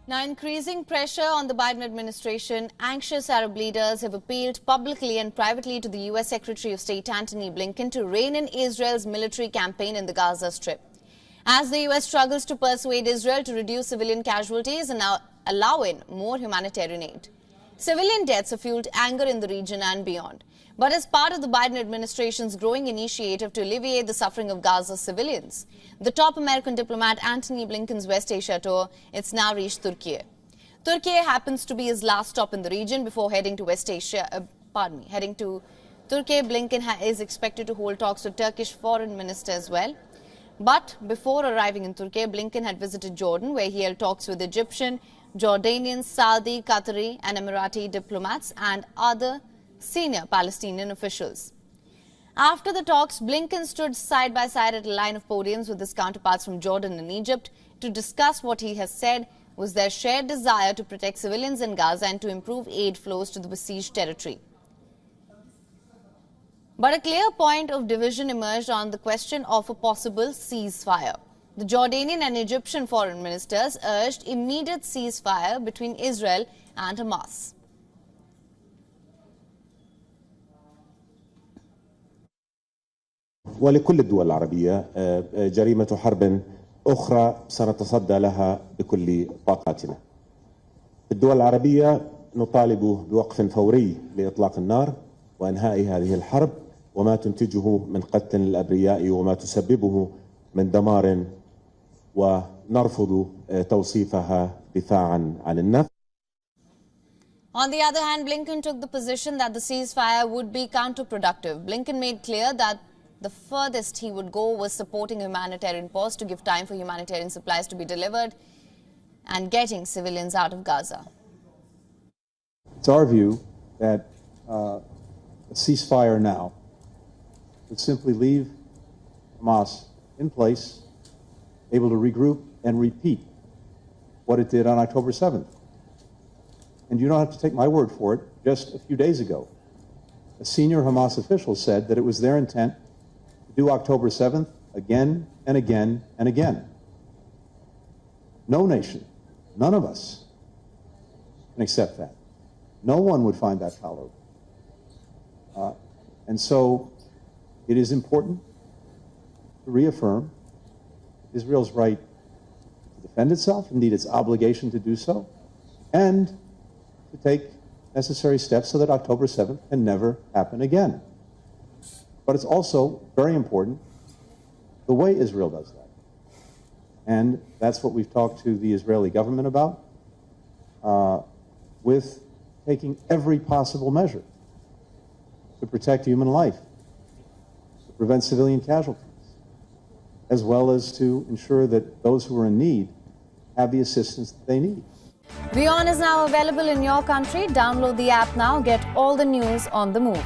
Now, increasing pressure on the Biden administration, anxious Arab leaders have appealed publicly and privately to the U.S. Secretary of State Antony Blinken to rein in Israel's military campaign in the Gaza Strip. As the U.S. struggles to persuade Israel to reduce civilian casualties and now allow in more humanitarian aid. Civilian deaths have fueled anger in the region and beyond. But as part of the Biden administration's growing initiative to alleviate the suffering of Gaza's civilians, the top American diplomat Antony Blinken's West Asia tour, it's now reached Turkey. Turkey happens to be his last stop in the region before heading to heading to Turkey. Blinken is expected to hold talks with Turkish foreign minister as well. But before arriving in Turkey, Blinken had visited Jordan, where he held talks with Egyptian, Jordanian, Saudi, Qatari and Emirati diplomats and other senior Palestinian officials. After the talks, Blinken stood side by side at a line of podiums with his counterparts from Jordan and Egypt to discuss what he has said was their shared desire to protect civilians in Gaza and to improve aid flows to the besieged territory. But a clear point of division emerged on the question of a possible ceasefire. The Jordanian and Egyptian foreign ministers urged immediate ceasefire between Israel and Hamas. ولكل الدول العربية جريمة حرب أخرى سنتصدى لها بكل طاقاتنا. الدول العربية نطالب بوقف فوري لإطلاق النار وإنهاء هذه الحرب وما تنتجه من قتل الأبرياء وما تسببه من دمار ونرفض توصيفها دفاعا عن النفس. On the other hand, Blinken took the position that the ceasefire would be counterproductive. Blinken made clear that the furthest he would go was supporting a humanitarian pause to give time for humanitarian supplies to be delivered and getting civilians out of Gaza. It's our view that a ceasefire now would simply leave Hamas in place, able to regroup and repeat what it did on October 7th. And you don't have to take my word for it. Just a few days ago, a senior Hamas official said that it was their intent to do October 7th again and again and again. No nation, none of us can accept that. No one would find that tolerable. And so it is important to reaffirm Israel's right to defend itself, indeed its obligation to do so, and to take necessary steps so that October 7th can never happen again. But it's also very important the way Israel does that. And that's what we've talked to the Israeli government about, with taking every possible measure to protect human life, to prevent civilian casualties, as well as to ensure that those who are in need have the assistance that they need. WION is now available in your country. Download the app now. Get all the news on the move.